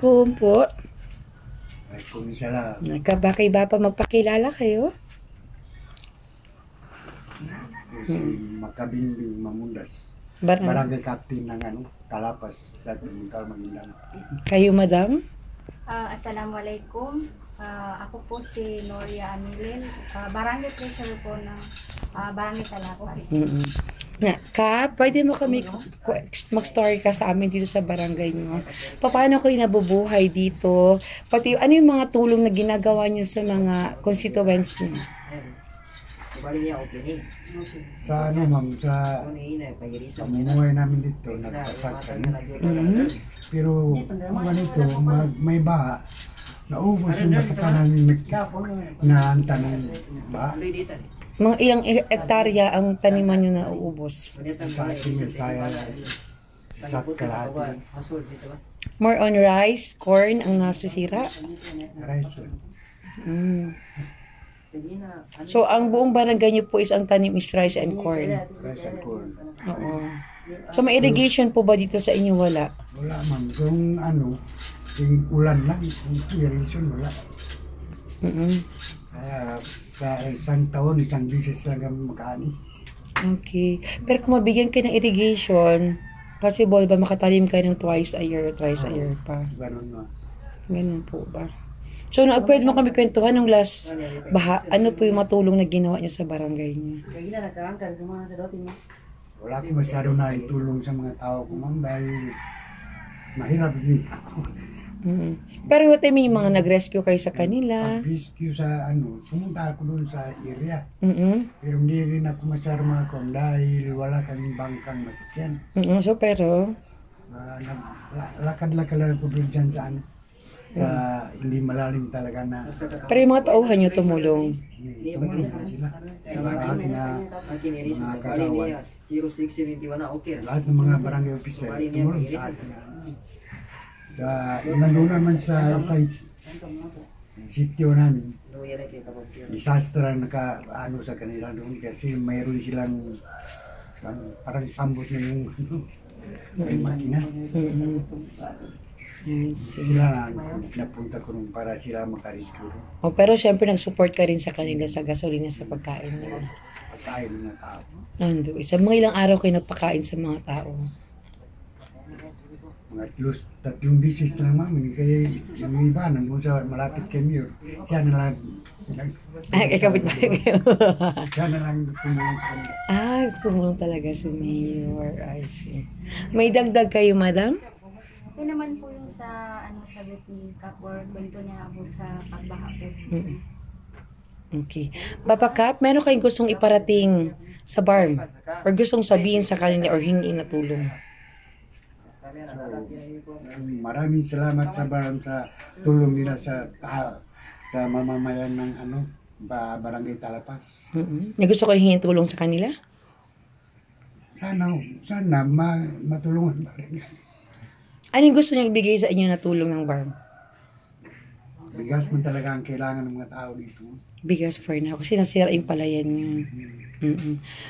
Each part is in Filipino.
Kung po, Ay, kung isa lang. nagkabakay ba pa magpakilala kayo? Si Makabimbing Mamundas. Barang, Barangay Captain ng Talapas. Dati Muntal Maguindang. kayo, madam? Assalamualaikum. Ako po si Noria Amilin, Barangay Treasurer po ng Barangay Talapas. Pwede mo kami mag-story ka sa amin dito sa barangay nyo. Paano kayo nabubuhay dito? Pati ano yung mga tulong na ginagawa nyo sa mga constituents nyo? Sa ma'am, sa pamumuhay namin dito, nagpasag kami. Pero kung ganito, may baha, naubos yung masakanan na ng baha. Mga ilang hektarya ang taniman nyo na uubos? Sa akin, saya sa kalahati. More on rice, corn ang nasisira? Rice yun. So, ang buong barangay nyo po is ang tanim is rice and corn? Rice and corn. Oo. So, may irrigation po ba dito sa inyo? Wala? Wala ma'am. Kung yung ulan lang, yung irrigation, wala. Kaya sa isang taon, isang bisis lang kami makaani. Okay. Pero kung mabigyan kayo ng irrigation, possible ba makatanim kayo ng twice a year pa? Ganun na. Ganun po ba? So, pwede mo kami kwentuhan nung last baha, ano po yung matulong na ginawa niyo sa barangay niyo? Wala ko masyado na itulong sa mga tao ko ma'am dahil mahirap din ako. Pero what I mean, yung mga nag-rescue kayo sa kanila? Pag-rescue sa pumunta ako doon sa area. Pero hindi rin ako masyado makakong dahil wala kaming bangkang masakyan. So, pero? Lakad-lakad lang ako doon dyan sa hindi malalim talaga na. Pero yung mga tauhan nyo tumulong? Tumulong sila. Lahat na mga kagawan. Lahat ng mga barangay officer tumulong sa akin. Nandun naman sa sityo namin, disaster ang naka-ano sa kanila doon kasi mayroon silang parang pambot na yung may makina. Sila na napunta ko nung para sila makarescue. Pero syempre nag-support ka rin sa kanila sa gasolina sa pagkain nila. Pagkain ng tao. Sa mga ilang araw kayo nagpakain sa mga tao? Mga tatlong bisis lang mami, kaya yung iba nandun sa malapit kay Mayor, siya na lang Kapit ba kayo? siya na lang tumulong sa kanila. Tumulong talaga si Mayor. I see. May dagdag kayo, madam? Yun naman po yung sa sagot ni Kapor, kwento niya about sa pagbaha po. Okay. Papa Kap, meron kayong gustong iparating sa barm? Or gustong sabihin sa kanila or hingin na tulong? Maraming salamat sa tulong nila sa mamamayan ng Barangay Talapas. May gusto ko hingin tulong sa kanila? Sana matulungan pa rin. Ano yung gusto niyo ibigay sa inyo na tulong ng barm? Bigas man talaga ang kailangan ng mga tao dito. Bigas for now. Kasi nasira yung palayan niyo.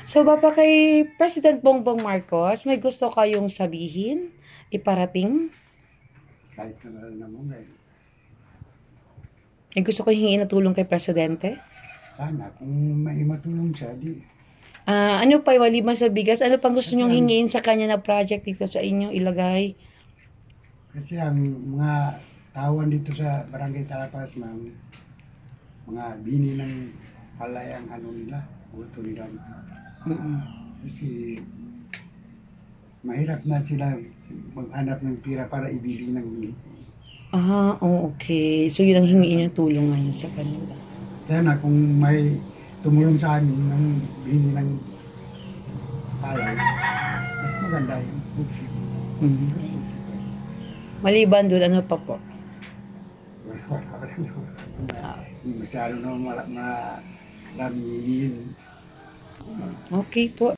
So, Papa, kay President Bongbong Marcos, may gusto kayong sabihin? Iparating? Kahit na naman May gusto ko hingin na tulong kay Presidente? sana kung may matulong siya, di. Ano pa, maliban sa bigas, ano pang gusto nyong hingiin sa kanya na project dito sa inyo ilagay? Kasi ang mga tawan dito sa Barangay Talapas, mga bini ng palayang nila, gusto nila. Kasi mahirap na sila maghanap ng pira para ibili ng bini. Okay. So, yun ang hingiin yung tulong ngayon sa kanila. Sana kung may tumulong sa amin ng bini ng palay, mas maganda yung bukid. Maliban doon, ano pa po? Masyado na malamihin. Okay po.